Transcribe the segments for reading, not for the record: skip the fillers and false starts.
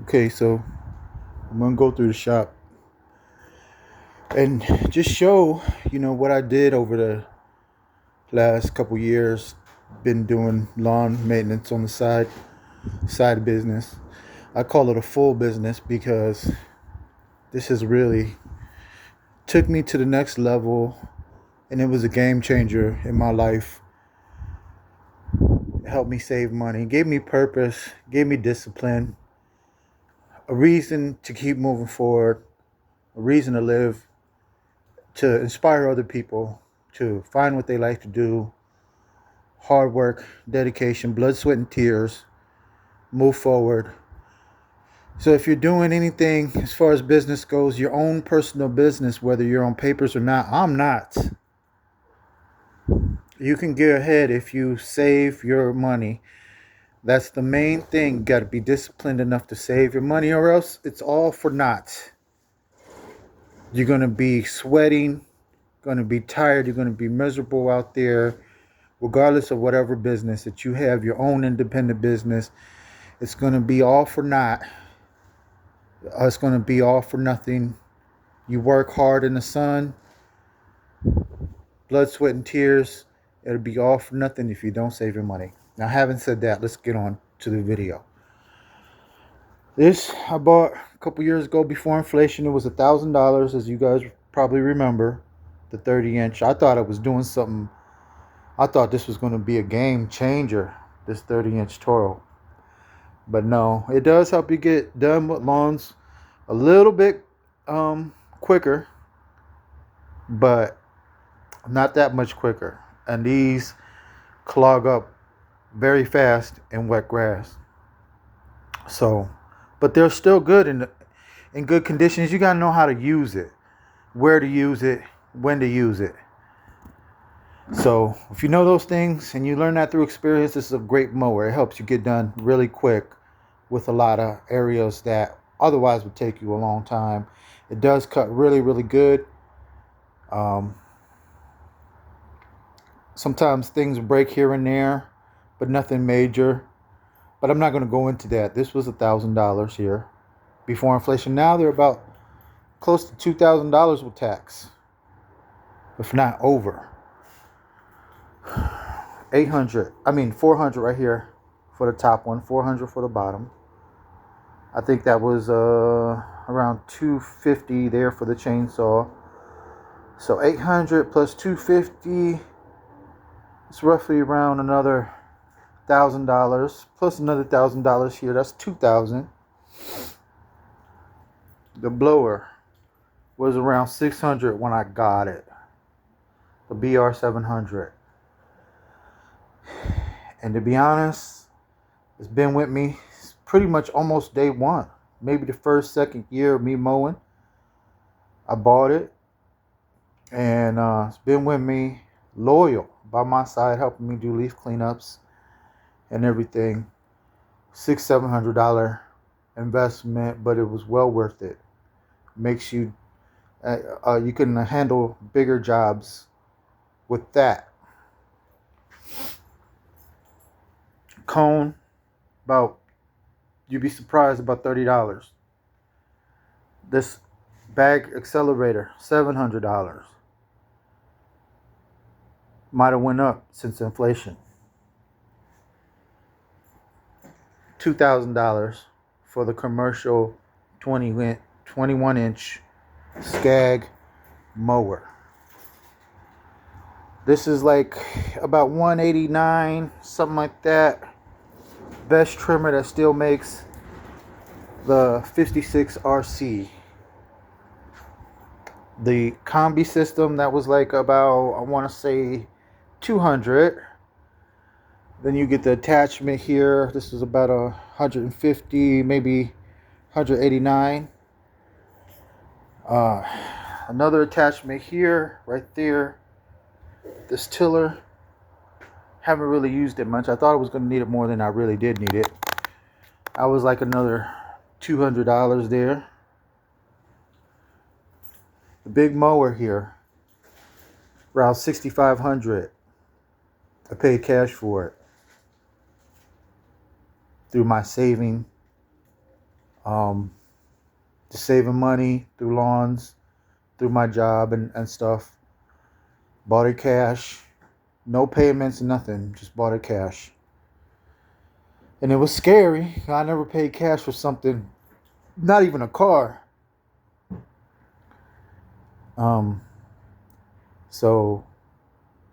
Okay, so I'm gonna go through the shop and just show, what I did over the last couple years. Been doing lawn maintenance on the side business. I call it a full business because this has really took me to the next level, and it was a game changer in my life. It helped me save money, gave me purpose, gave me discipline, a reason to keep moving forward, a reason to live, to inspire other people to find what they like to do, hard work, dedication, blood, sweat, and tears, move forward. So if you're doing anything as far as business goes, your own personal business, whether you're on papers or not, I'm not. You can get ahead if you save your money. That's the main thing. You got to be disciplined enough to save your money, or else it's all for naught. You're going to be sweating, going to be tired, you're going to be miserable out there, regardless of whatever business that you have, your own independent business. It's going to be all for naught. It's going to be all for nothing. You work hard in the sun, blood, sweat, and tears. It'll be all for nothing if you don't save your money. Now, having said that, let's get on to the video. This I bought a couple years ago before inflation. It was $1,000, as you guys probably remember. The 30-inch. I thought I was doing something. I thought this was going to be a game changer. This 30-inch Toro. But no, it does help you get done with lawns a little bit quicker, but not that much quicker. And these clog up very fast in wet grass. So, but they're still good in good conditions. You gotta know how to use it, where to use it, when to use it. So if you know those things and you learn that through experience, this is a great mower. It helps you get done really quick with a lot of areas that otherwise would take you a long time. It does cut really, really good. Um, Sometimes things break here and there, but nothing major. But I'm not going to go into that. This was $1,000 here before inflation. Now they're about close to $2,000 with tax, if not over. 800. I mean 400 right here for the top one. 400 for the bottom. I think that was around 250 there for the chainsaw. So 800 plus 250. It's roughly around another $1,000 plus another $1,000 here. That's 2,000. The blower was around 600 when I got it. The BR700. And to be honest, it's been with me pretty much almost day one. Maybe the first, second year of me mowing. I bought it. And it's been with me, loyal, by my side, helping me do leaf cleanups and everything. $600-700 investment, but it was well worth it. Makes you you can handle bigger jobs with that. Cone, about, you'd be surprised, about $30. This bag accelerator, $700. Might have went up since inflation. $2,000 for the commercial 21-inch Skag mower. This is like about $189, something like that. Best trimmer that still makes the 56 RC. The combi system, that was like about, I want to say, 200. Then you get the attachment here. This is about 150, maybe 189. Another attachment here, right there. This tiller. Haven't really used it much. I thought I was going to need it more than I really did need it. I was like another $200 there. The big mower here, around $6,500. I paid cash for it through my saving Um, just saving money through lawns, through my job and stuff. Bought it cash. No payments, nothing. Just bought it cash. And it was scary. I never paid cash for something, not even a car. Um, so,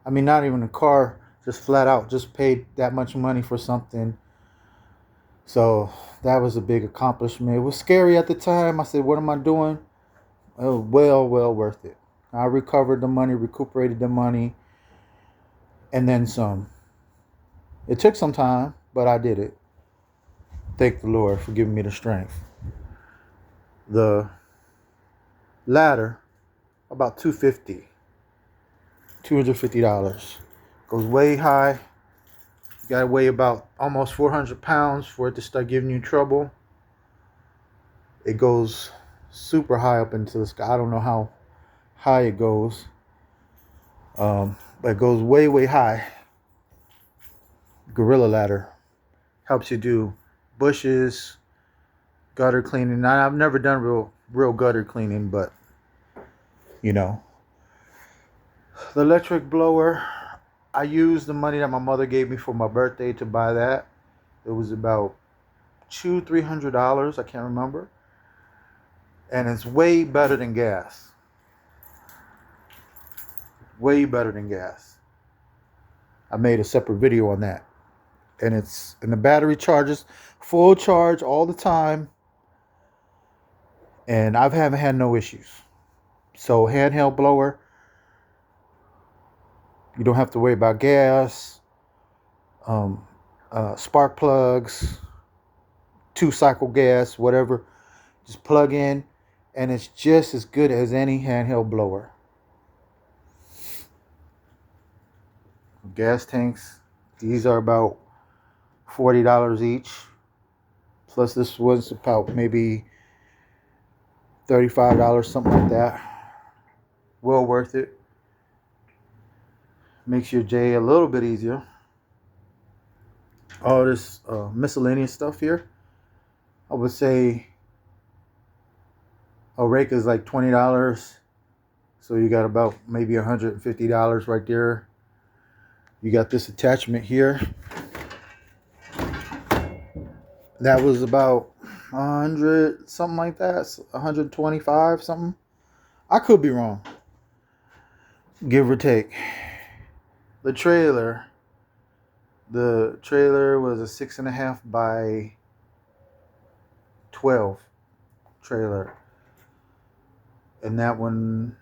I mean, not even a car, just flat out, just paid that much money for something. So that was a big accomplishment. It was scary at the time. I said, what am I doing? Oh, well worth it. I recovered the money, recuperated the money, and then some. It took some time, but I did it. Thank the Lord for giving me the strength. The ladder, about $250. Goes way high. You gotta weigh about almost 400 pounds for it to start giving you trouble. It goes super high up into the sky. I don't know how high it goes, but it goes way high. Gorilla ladder helps you do bushes, gutter cleaning. Now, I've never done real gutter cleaning, but you know, the electric blower. I used the money that my mother gave me for my birthday to buy that. It was about $300. I can't remember, and it's way better than gas. Way better than gas. I made a separate video on that. And the battery charges full charge all the time. And I haven't had no issues. So handheld blower, you don't have to worry about gas, spark plugs, 2-cycle gas, whatever. Just plug in, and it's just as good as any handheld blower. Gas tanks, these are about $40 each. Plus this was about maybe $35, something like that. Well worth it. Makes your day a little bit easier. All this miscellaneous stuff here, I would say a rake is like $20. So you got about maybe $150 right there. You got this attachment here. That was about 100, something like that. 125, something. I could be wrong. Give or take. The trailer was a 6.5 by 12 trailer. And that one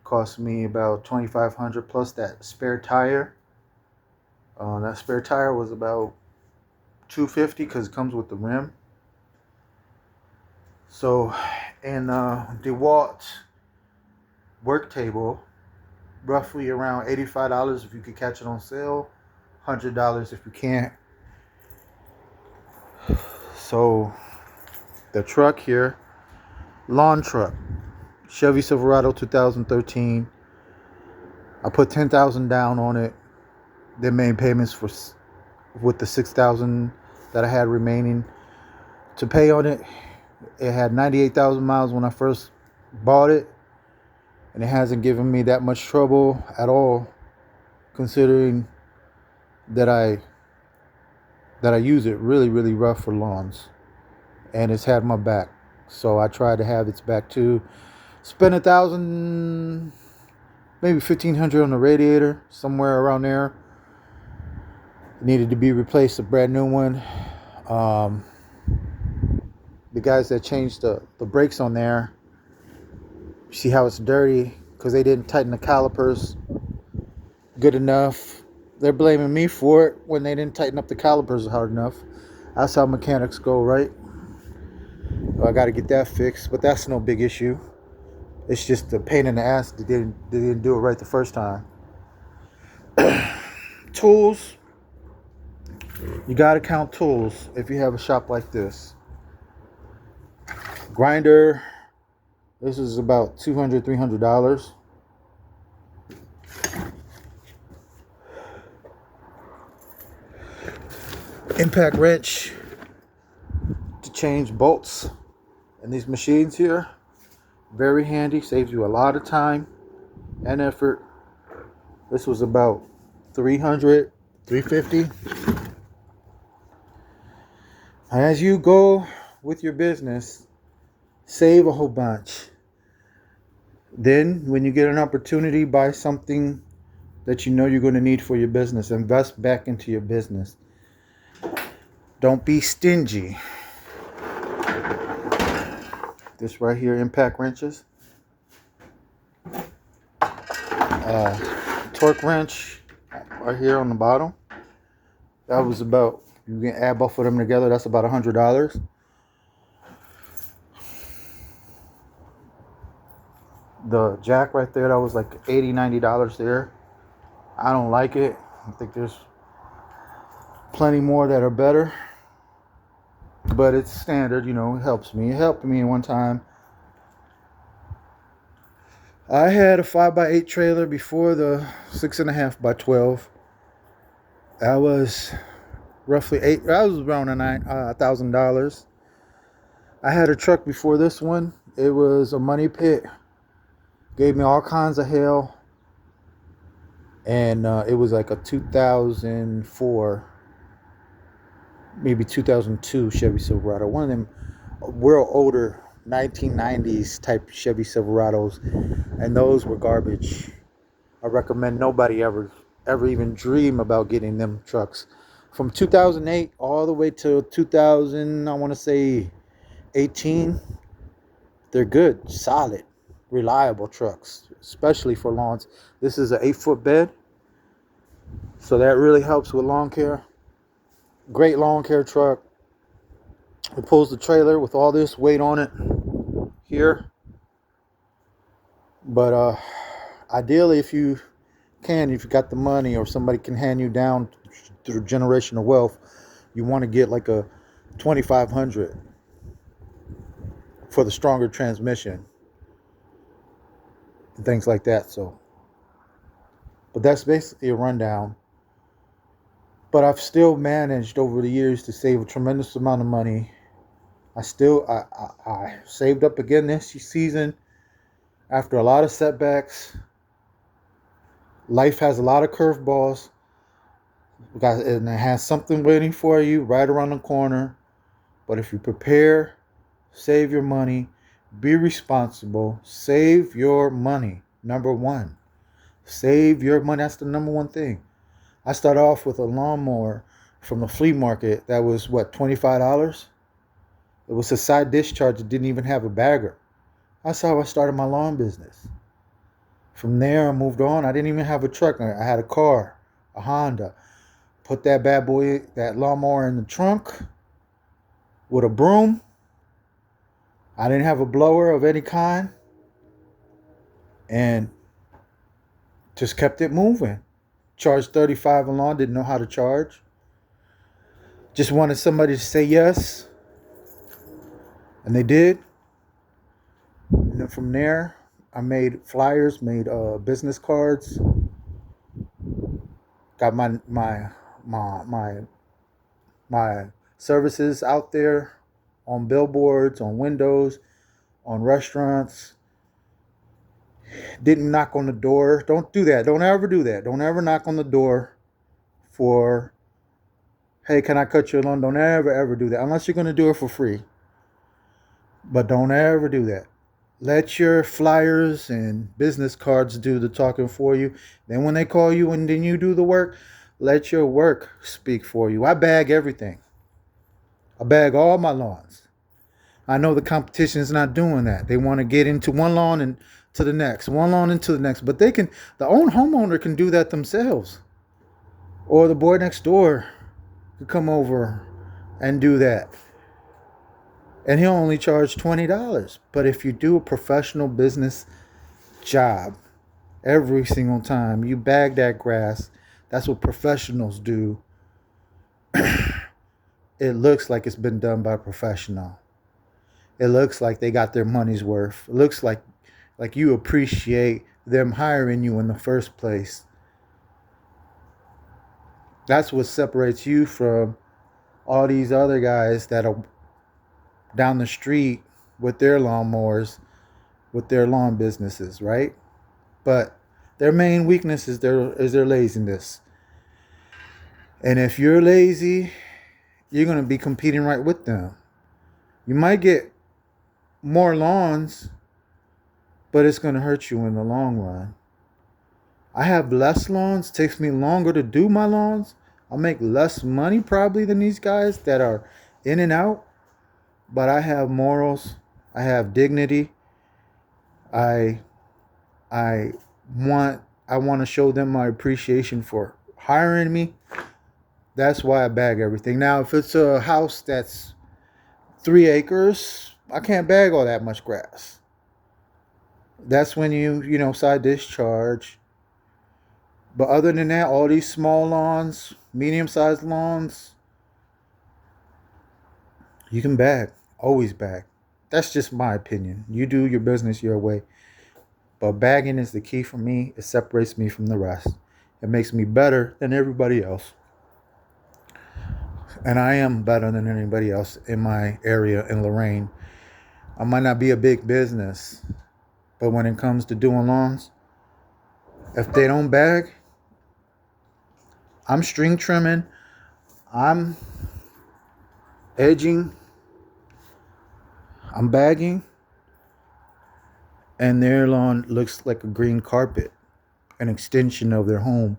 cost me about $2,500 plus that spare tire. That spare tire was about $250 because it comes with the rim. So, and DeWalt work table, roughly around $85 if you could catch it on sale, $100 if you can't. So, the truck here, lawn truck, Chevy Silverado 2013. I put $10,000 down on it. Then made payments with the $6,000 that I had remaining to pay on it. It had 98,000 miles when I first bought it, and it hasn't given me that much trouble at all, considering that I use it really rough for lawns, and it's had my back. So I tried to have its back too. Spent $1,000, maybe $1,500 on the radiator, somewhere around there. It needed to be replaced, a brand new one. The guys that changed the brakes on there, you see how it's dirty because they didn't tighten the calipers good enough. They're blaming me for it when they didn't tighten up the calipers hard enough. That's how mechanics go, right? Well, I got to get that fixed, but that's no big issue. It's just the pain in the ass. They didn't do it right the first time. Tools. You got to count tools if you have a shop like this. Grinder. This is about $200, $300. Impact wrench to change bolts And these machines here, very handy, saves you a lot of time and effort. This was about 300, 350. As you go with your business, save a whole bunch. Then, when you get an opportunity, buy something that you know you're going to need for your business. Invest back into your business. Don't be stingy. This right here, impact wrenches. Torque wrench right here on the bottom. That was about, you can add both of them together, that's about $100. The jack right there, that was like $80, $90 there. I don't like it. I think there's plenty more that are better. But it's standard, you know, it helps me. It helped me one time. I had a 5x8 trailer before the 6.5x12. That was roughly that was around $1,000. I had a truck before this one. It was a money pit. Gave me all kinds of hell. And it was like a 2004, maybe 2002 Chevy Silverado. One of them real older 1990s type Chevy Silverados. And those were garbage. I recommend nobody ever even dream about getting them trucks. From 2008 all the way to 2000, I want to say 18, they're good, solid, reliable trucks, especially for lawns. This is an 8-foot bed, so that really helps with lawn care. Great lawn care truck. It pulls the trailer with all this weight on it here. But ideally, if you got the money or somebody can hand you down through generational wealth, you want to get like a 2500 for the stronger transmission and things like that. So, but that's basically a rundown. But I've still managed over the years to save a tremendous amount of money. I saved up again this season after a lot of setbacks. Life has a lot of curveballs. And it has something waiting for you right around the corner. But if you prepare, save your money, be responsible, save your money. Number one, save your money. That's the number one thing. I started off with a lawnmower from the flea market that was $25. It was a side discharge that didn't even have a bagger. That's how I started my lawn business. From there, I moved on. I didn't even have a truck. I had a car, a Honda. Put that bad boy, that lawnmower in the trunk with a broom. I didn't have a blower of any kind. And just kept it moving. Charged $35 a lawn, didn't know how to charge. Just wanted somebody to say yes. And they did. And then from there, I made flyers, made business cards. Got my services out there on billboards, on windows, on restaurants. Didn't knock on the door. Don't do that. Don't ever do that. Don't ever knock on the door for, hey, can I cut your lawn? Don't ever do that. Unless you're going to do it for free. But don't ever do that. Let your flyers and business cards do the talking for you. Then when they call you and then you do the work, let your work speak for you. I bag everything. I bag all my lawns. I know the competition is not doing that. They want to get into one lawn and to the next, one lawn into the next. But the own homeowner can do that themselves. Or the boy next door could come over and do that. And he'll only charge $20. But if you do a professional business job every single time, you bag that grass, that's what professionals do. It looks like it's been done by a professional. It looks like they got their money's worth. It looks like you appreciate them hiring you in the first place. That's what separates you from all these other guys that are down the street with their lawnmowers, with their lawn businesses, right? But their main weakness is their laziness. And if you're lazy, you're going to be competing right with them. You might get more lawns, but it's going to hurt you in the long run. I have less lawns. It takes me longer to do my lawns. I'll make less money probably than these guys that are in and out. But I have morals. I have dignity. I I want to show them my appreciation for hiring me. That's why I bag everything. Now, if it's a house that's 3 acres, I can't bag all that much grass. That's when side discharge. But other than that, all these small lawns, medium-sized lawns, you can bag. Always bag. That's just my opinion. You do your business your way. But bagging is the key for me. It separates me from the rest. It makes me better than everybody else. And I am better than anybody else in my area in Lorain. I might not be a big business, but when it comes to doing lawns, if they don't bag, I'm string trimming, I'm edging, I'm bagging, and their lawn looks like a green carpet, an extension of their home.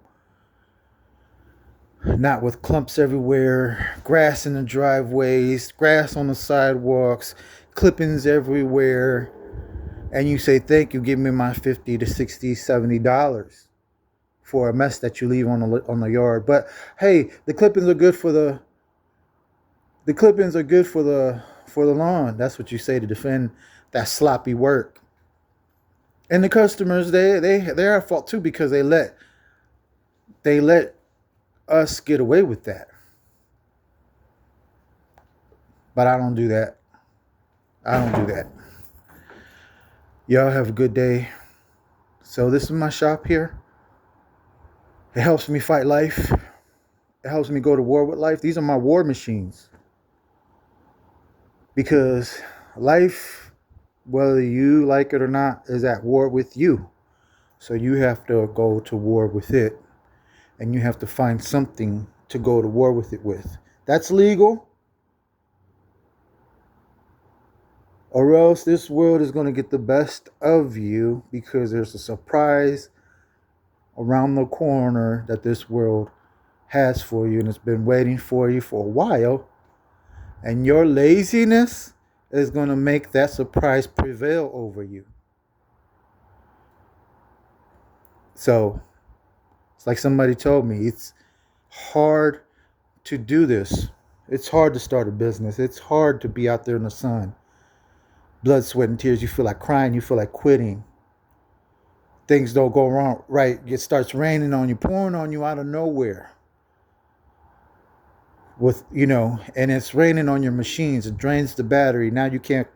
Not with clumps everywhere, grass in the driveways, grass on the sidewalks, clippings everywhere. And you say, thank you, give me my $50 to $60, $70 for a mess that you leave on the yard. But hey, the clippings are good for the lawn. That's what you say to defend that sloppy work. And the customers, they're at fault too, because they let us get away with that. But I don't do that. Y'all have a good day. So this is my shop here. It helps me fight life. It helps me go to war with life. These are my war machines. Because life, whether you like it or not, is at war with you. So you have to go to war with it. And you have to find something to go to war with it with. That's legal. Or else this world is going to get the best of you, because there's a surprise around the corner that this world has for you, and it's been waiting for you for a while. And your laziness is going to make that surprise prevail over you. So it's like somebody told me, it's hard to do this. It's hard to start a business. It's hard to be out there in the sun. Blood, sweat, and tears. You feel like crying. You feel like quitting. Things don't go wrong right. It starts raining on you, pouring on you out of nowhere. And it's raining on your machines. It drains the battery. Now you can't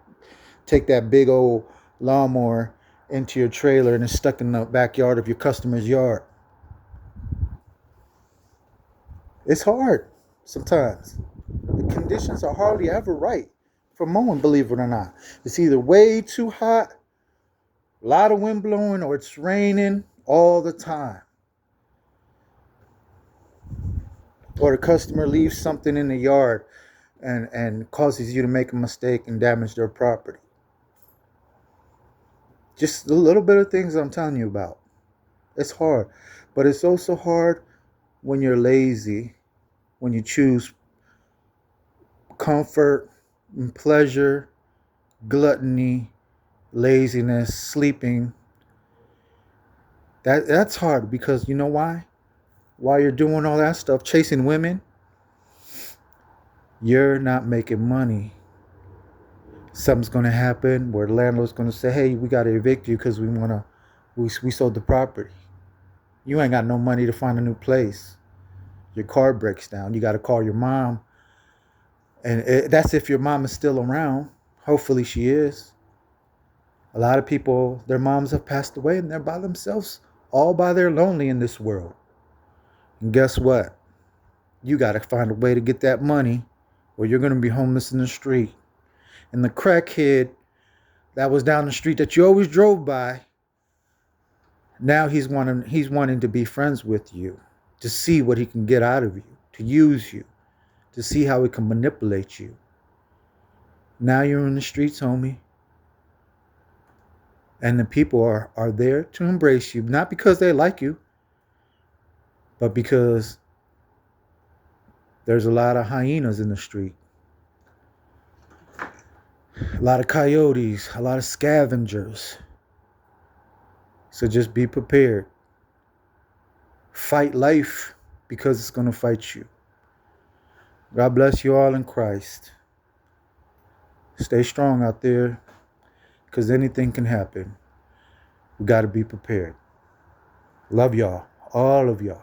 take that big old lawnmower into your trailer, and it's stuck in the backyard of your customer's yard. It's hard sometimes. The conditions are hardly ever right for mowing, believe it or not. It's either way too hot, a lot of wind blowing, or it's raining all the time. Or the customer leaves something in the yard and causes you to make a mistake and damage their property. Just a little bit of things I'm telling you about. It's hard. But it's also hard when you're lazy, when you choose comfort and pleasure, gluttony, laziness, sleeping. That's hard, because you know why? While you're doing all that stuff, chasing women, you're not making money. Something's going to happen where the landlord's going to say, hey, we got to evict you because we sold the property. You ain't got no money to find a new place. Your car breaks down. You got to call your mom. And that's if your mom is still around. Hopefully she is. A lot of people, their moms have passed away and they're by themselves, all by their lonely in this world. And guess what? You got to find a way to get that money, or you're going to be homeless in the street. And the crackhead that was down the street that you always drove by. Now he's wanting to be friends with you, to see what he can get out of you, to use you, to see how he can manipulate you. Now you're in the streets, homie. And the people are there to embrace you, not because they like you, but because there's a lot of hyenas in the street, a lot of coyotes, a lot of scavengers. So just be prepared. Fight life because it's going to fight you. God bless you all in Christ. Stay strong out there because anything can happen. We got to be prepared. Love y'all, all of y'all.